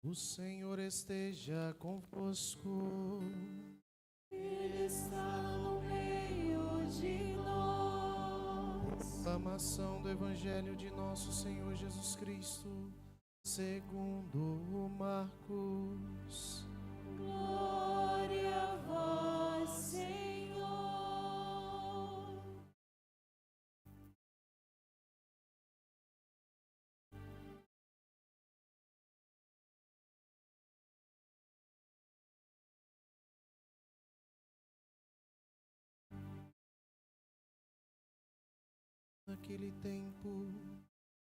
O Senhor esteja convosco. Ele está no meio de nós. Proclamação do Evangelho de nosso Senhor Jesus Cristo, segundo Marcos. Glória a vós, Senhor. Naquele tempo,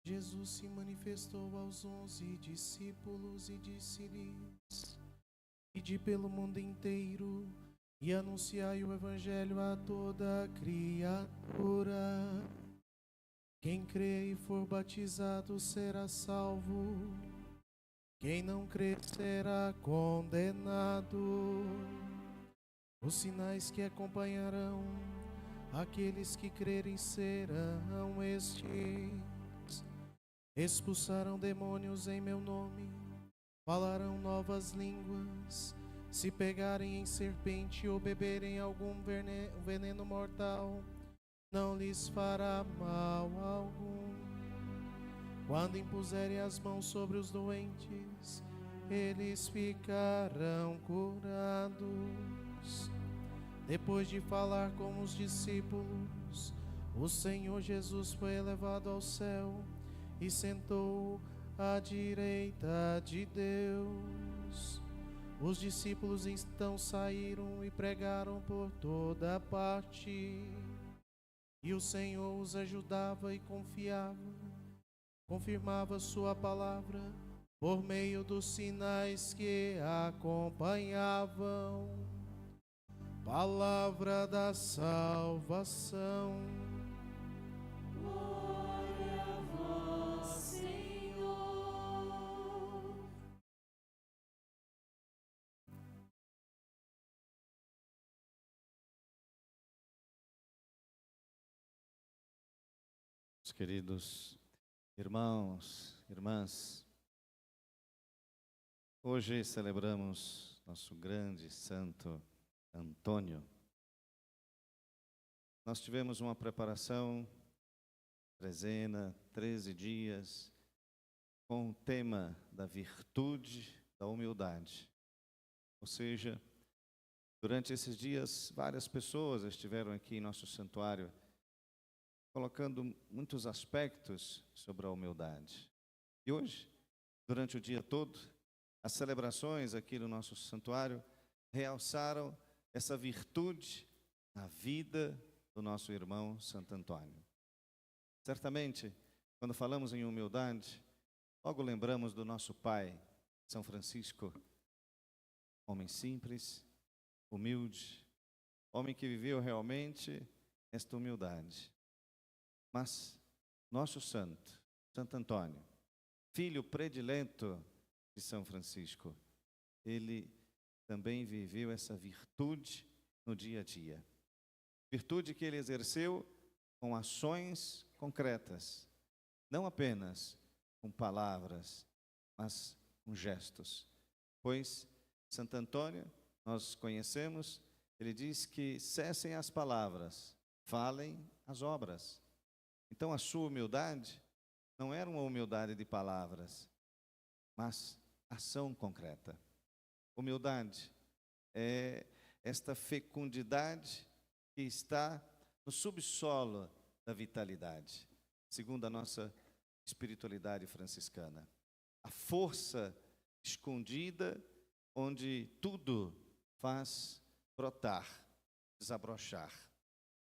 Jesus se manifestou aos 11 discípulos e disse-lhes: Ide pelo mundo inteiro e anunciai o Evangelho a toda criatura. Quem crê e for batizado será salvo. Quem não crê será condenado. Os sinais que acompanharão aqueles que crerem serão estes: expulsarão demônios em meu nome, falarão novas línguas, se pegarem em serpente ou beberem algum veneno mortal, não lhes fará mal algum. Quando impuserem as mãos sobre os doentes, eles ficarão curados. Depois de falar com os discípulos, o Senhor Jesus foi elevado ao céu e sentou à direita de Deus. Os discípulos então saíram e pregaram por toda parte. E o Senhor os ajudava e confirmava sua palavra por meio dos sinais que acompanhavam. Palavra da salvação. Glória a vós, Senhor. Queridos irmãos, irmãs, hoje celebramos nosso grande santo Antônio. Nós tivemos uma preparação, trezena, 13 dias, com o tema da virtude da humildade. Ou seja, durante esses dias, várias pessoas estiveram aqui em nosso santuário, colocando muitos aspectos sobre a humildade. E hoje, durante o dia todo, as celebrações aqui no nosso santuário realçaram essa virtude na vida do nosso irmão Santo Antônio. Certamente, quando falamos em humildade, logo lembramos do nosso pai, São Francisco, homem simples, humilde, homem que viveu realmente esta humildade. Mas nosso santo, Santo Antônio, filho predileto de São Francisco, ele também viveu essa virtude no dia a dia. Virtude que ele exerceu com ações concretas, não apenas com palavras, mas com gestos. Pois Santo Antônio, nós conhecemos, ele diz que cessem as palavras, falem as obras. Então a sua humildade não era uma humildade de palavras, mas ação concreta. Humildade é esta fecundidade que está no subsolo da vitalidade, segundo a nossa espiritualidade franciscana. A força escondida onde tudo faz brotar, desabrochar.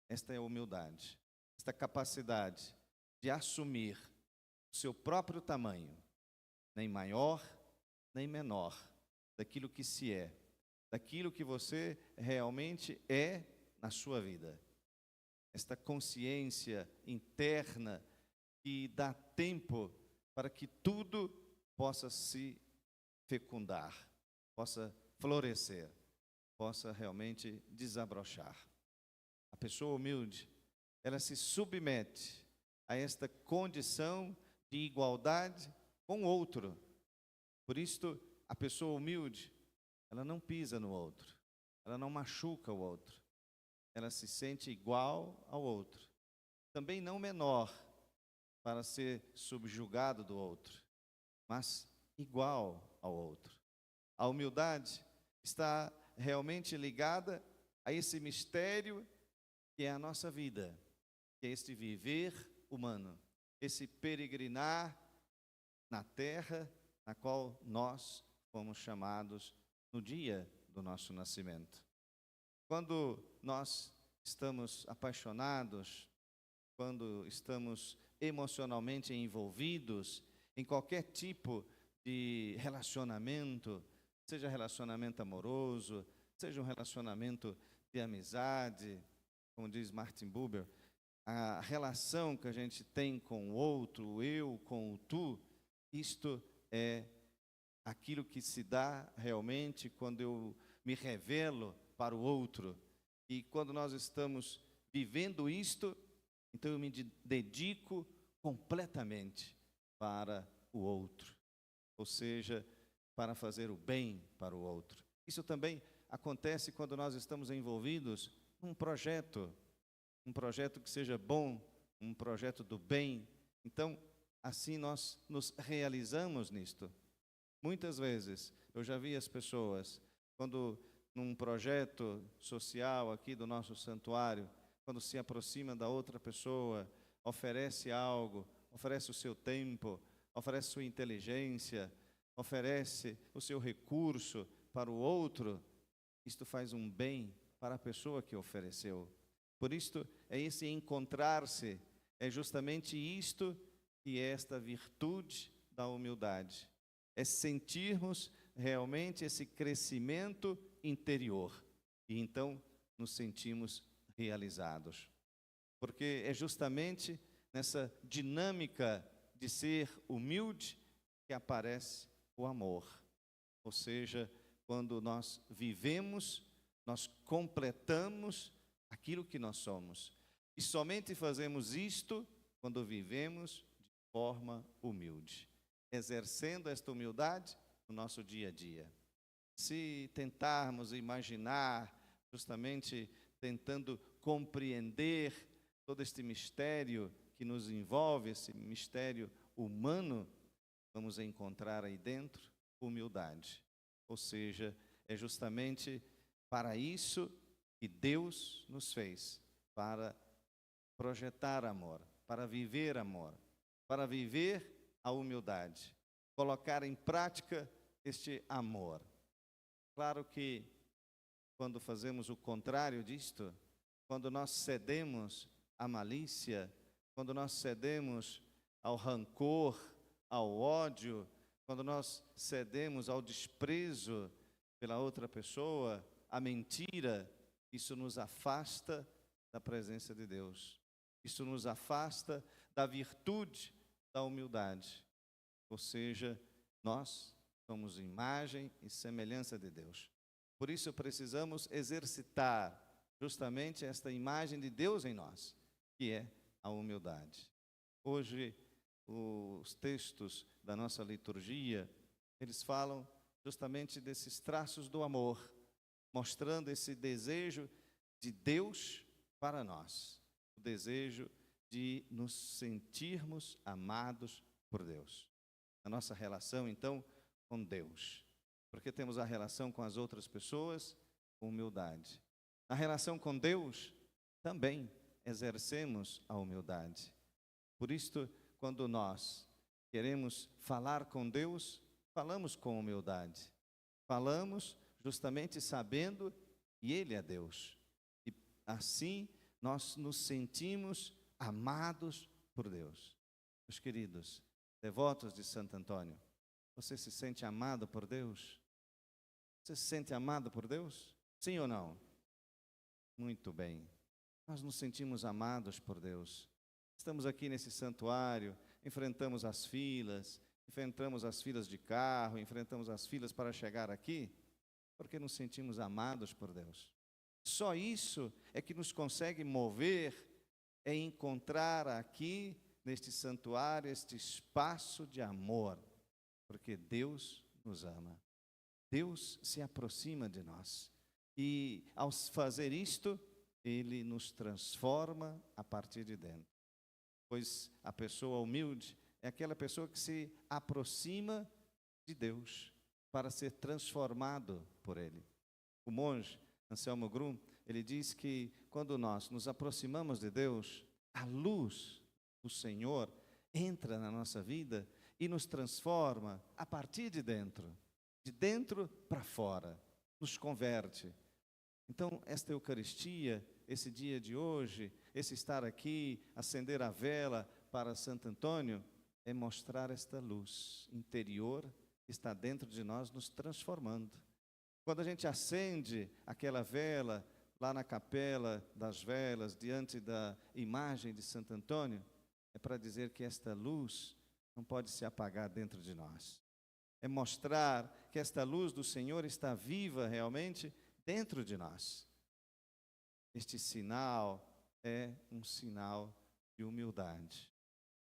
Esta é a humildade. Esta capacidade de assumir o seu próprio tamanho, nem maior, nem menor, daquilo que se é, daquilo que você realmente é na sua vida. Esta consciência interna que dá tempo para que tudo possa se fecundar, possa florescer, possa realmente desabrochar. A pessoa humilde, ela se submete a esta condição de igualdade com o outro. Por isto, a pessoa humilde, ela não pisa no outro, ela não machuca o outro, ela se sente igual ao outro, também não menor para ser subjugado do outro, mas igual ao outro. A humildade está realmente ligada a esse mistério que é a nossa vida, que é este viver humano, esse peregrinar na terra na qual nós fomos chamados no dia do nosso nascimento. Quando nós estamos apaixonados, quando estamos emocionalmente envolvidos em qualquer tipo de relacionamento, seja relacionamento amoroso, seja um relacionamento de amizade, como diz Martin Buber, a relação que a gente tem com o outro, o eu com o tu, isto é aquilo que se dá realmente quando eu me revelo para o outro. E quando nós estamos vivendo isto, então eu me dedico completamente para o outro, ou seja, para fazer o bem para o outro. Isso também acontece quando nós estamos envolvidos num projeto, um projeto que seja bom, um projeto do bem. Então, assim nós nos realizamos nisto. Muitas vezes eu já vi as pessoas, quando num projeto social aqui do nosso santuário, quando se aproxima da outra pessoa, oferece algo, oferece o seu tempo, oferece sua inteligência, oferece o seu recurso para o outro, isto faz um bem para a pessoa que ofereceu. Por isto, é esse encontrar-se, é justamente isto que é esta virtude da humildade. É sentirmos realmente esse crescimento interior. E então nos sentimos realizados. Porque é justamente nessa dinâmica de ser humilde que aparece o amor. Ou seja, quando nós vivemos, nós completamos aquilo que nós somos. E somente fazemos isto quando vivemos de forma humilde, exercendo esta humildade no nosso dia a dia. Se tentarmos imaginar, justamente tentando compreender todo este mistério que nos envolve, esse mistério humano, vamos encontrar aí dentro humildade. Ou seja, é justamente para isso que Deus nos fez, para projetar amor, para viver a humildade, colocar em prática este amor. Claro que quando fazemos o contrário disto, quando nós cedemos à malícia, quando nós cedemos ao rancor, ao ódio, quando nós cedemos ao desprezo pela outra pessoa, à mentira, isso nos afasta da presença de Deus. Isso nos afasta da virtude da humildade. Ou seja, nós somos imagem e semelhança de Deus. Por isso precisamos exercitar justamente esta imagem de Deus em nós, que é a humildade. Hoje, os textos da nossa liturgia, eles falam justamente desses traços do amor, mostrando esse desejo de Deus para nós, o desejo de nos sentirmos amados por Deus. A nossa relação, então, com Deus, porque temos a relação com as outras pessoas com humildade. Na relação com Deus, também exercemos a humildade. Por isto, quando nós queremos falar com Deus, falamos com humildade. Falamos justamente sabendo que Ele é Deus. E assim nós nos sentimos amados por Deus. Meus queridos, devotos de Santo Antônio, você se sente amado por Deus? Você se sente amado por Deus? Sim ou não? Muito bem. Nós nos sentimos amados por Deus. Estamos aqui nesse santuário, enfrentamos as filas de carro, enfrentamos as filas para chegar aqui, porque nos sentimos amados por Deus. Só isso é que nos consegue mover, é encontrar aqui, neste santuário, este espaço de amor, porque Deus nos ama. Deus se aproxima de nós. E ao fazer isto, Ele nos transforma a partir de dentro. Pois a pessoa humilde é aquela pessoa que se aproxima de Deus para ser transformado por Ele. O monge Anselmo Grum, ele diz que quando nós nos aproximamos de Deus, a luz do Senhor entra na nossa vida e nos transforma a partir de dentro para fora, nos converte. Então, esta Eucaristia, esse dia de hoje, esse estar aqui, acender a vela para Santo Antônio, é mostrar esta luz interior que está dentro de nós, nos transformando. Quando a gente acende aquela vela lá na capela das velas, diante da imagem de Santo Antônio, é para dizer que esta luz não pode se apagar dentro de nós. É mostrar que esta luz do Senhor está viva realmente dentro de nós. Este sinal é um sinal de humildade,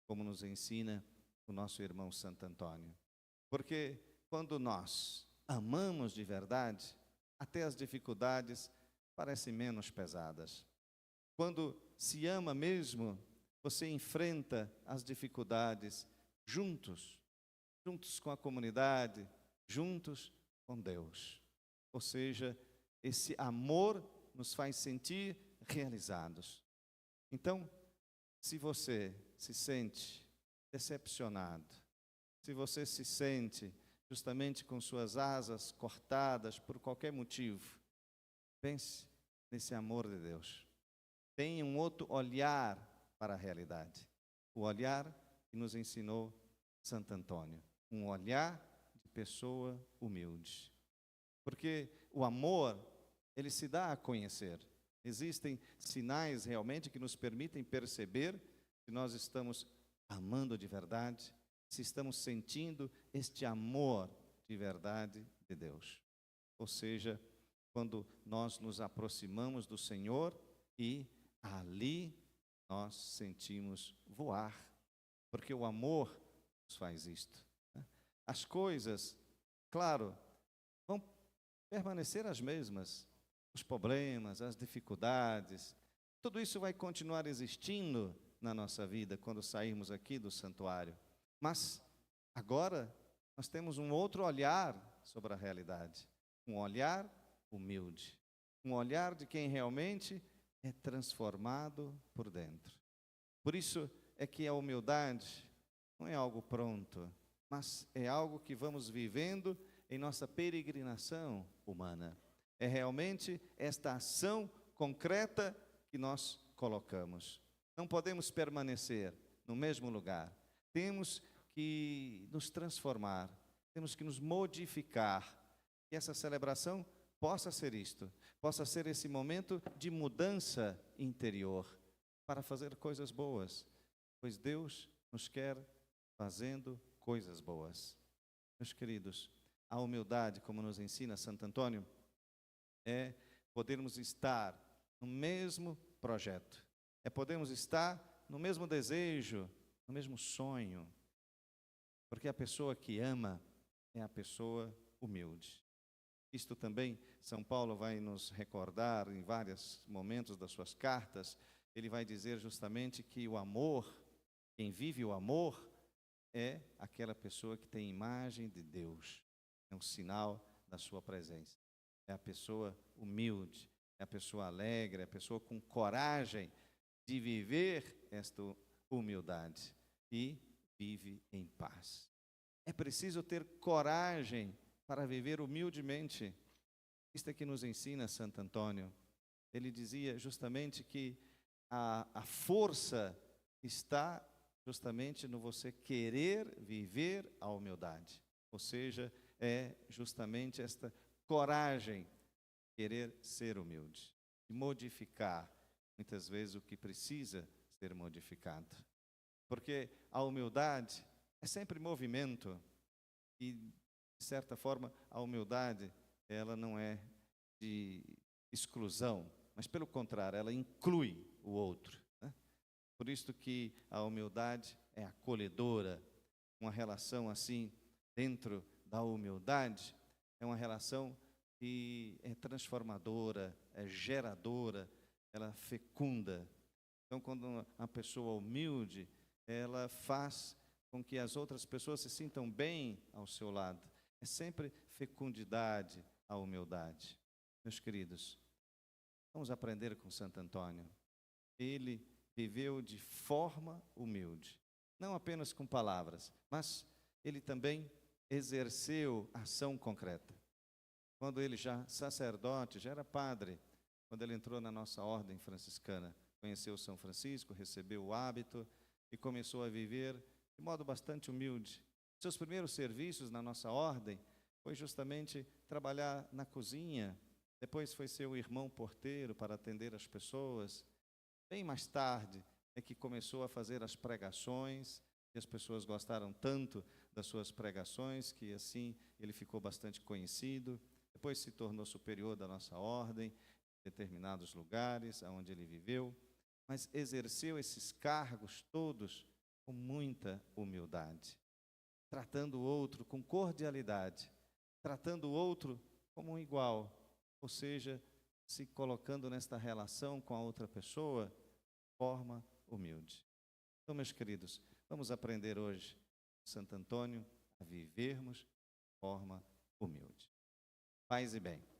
como nos ensina o nosso irmão Santo Antônio. Porque quando nós amamos de verdade, até as dificuldades parecem menos pesadas. Quando se ama mesmo, você enfrenta as dificuldades juntos com a comunidade, juntos com Deus. Ou seja, esse amor nos faz sentir realizados. Então, se você se sente decepcionado, se você se sente justamente com suas asas cortadas por qualquer motivo, pense nesse amor de Deus. Tenha um outro olhar para a realidade. O olhar que nos ensinou Santo Antônio. Um olhar de pessoa humilde. Porque o amor, ele se dá a conhecer. Existem sinais realmente que nos permitem perceber se nós estamos amando de verdade, se estamos sentindo este amor de verdade de Deus. Ou seja, quando nós nos aproximamos do Senhor e ali nós sentimos voar, porque o amor nos faz isto. As coisas, claro, vão permanecer as mesmas, os problemas, as dificuldades, tudo isso vai continuar existindo na nossa vida quando sairmos aqui do santuário. Mas agora nós temos um outro olhar sobre a realidade, um olhar humilde, um olhar de quem realmente é transformado por dentro. Por isso é que a humildade não é algo pronto, mas é algo que vamos vivendo em nossa peregrinação humana. É realmente esta ação concreta que nós colocamos. Não podemos permanecer no mesmo lugar. Temos que nos transformar, temos que nos modificar. E essa celebração possa ser isto, possa ser esse momento de mudança interior para fazer coisas boas, pois Deus nos quer fazendo coisas boas. Meus queridos, a humildade, como nos ensina Santo Antônio, é podermos estar no mesmo projeto, é podermos estar no mesmo desejo, no mesmo sonho, porque a pessoa que ama é a pessoa humilde. Isto também São Paulo vai nos recordar em vários momentos das suas cartas. Ele vai dizer justamente que o amor, quem vive o amor, é aquela pessoa que tem imagem de Deus. É um sinal da sua presença. É a pessoa humilde, é a pessoa alegre, é a pessoa com coragem de viver esta humildade e vive em paz. É preciso ter coragem para viver humildemente. Isto é que nos ensina Santo Antônio. Ele dizia justamente que a força está justamente no você querer viver a humildade. Ou seja, é justamente esta coragem, querer ser humilde, e modificar muitas vezes o que precisa ser modificado. Porque a humildade é sempre movimento e, de certa forma, a humildade, ela não é de exclusão, mas pelo contrário, ela inclui o outro, né? Por isso que a humildade é acolhedora, uma relação assim, dentro da humildade, é uma relação que é transformadora, é geradora, ela fecunda. Então, quando uma pessoa humilde, ela faz com que as outras pessoas se sintam bem ao seu lado. É sempre fecundidade a humildade. Meus queridos, vamos aprender com Santo Antônio. Ele viveu de forma humilde, não apenas com palavras, mas ele também exerceu ação concreta. Quando ele já sacerdote, já era padre, quando ele entrou na nossa ordem franciscana, conheceu São Francisco, recebeu o hábito e começou a viver de modo bastante humilde. Seus primeiros serviços na nossa ordem foi justamente trabalhar na cozinha, depois foi ser o irmão porteiro para atender as pessoas. Bem mais tarde é que começou a fazer as pregações, e as pessoas gostaram tanto das suas pregações que assim ele ficou bastante conhecido. Depois se tornou superior da nossa ordem, em determinados lugares onde ele viveu, mas exerceu esses cargos todos com muita humildade, tratando o outro com cordialidade, tratando o outro como um igual, ou seja, se colocando nesta relação com a outra pessoa de forma humilde. Então, meus queridos, vamos aprender hoje, Santo Antônio, a vivermos de forma humilde. Paz e bem.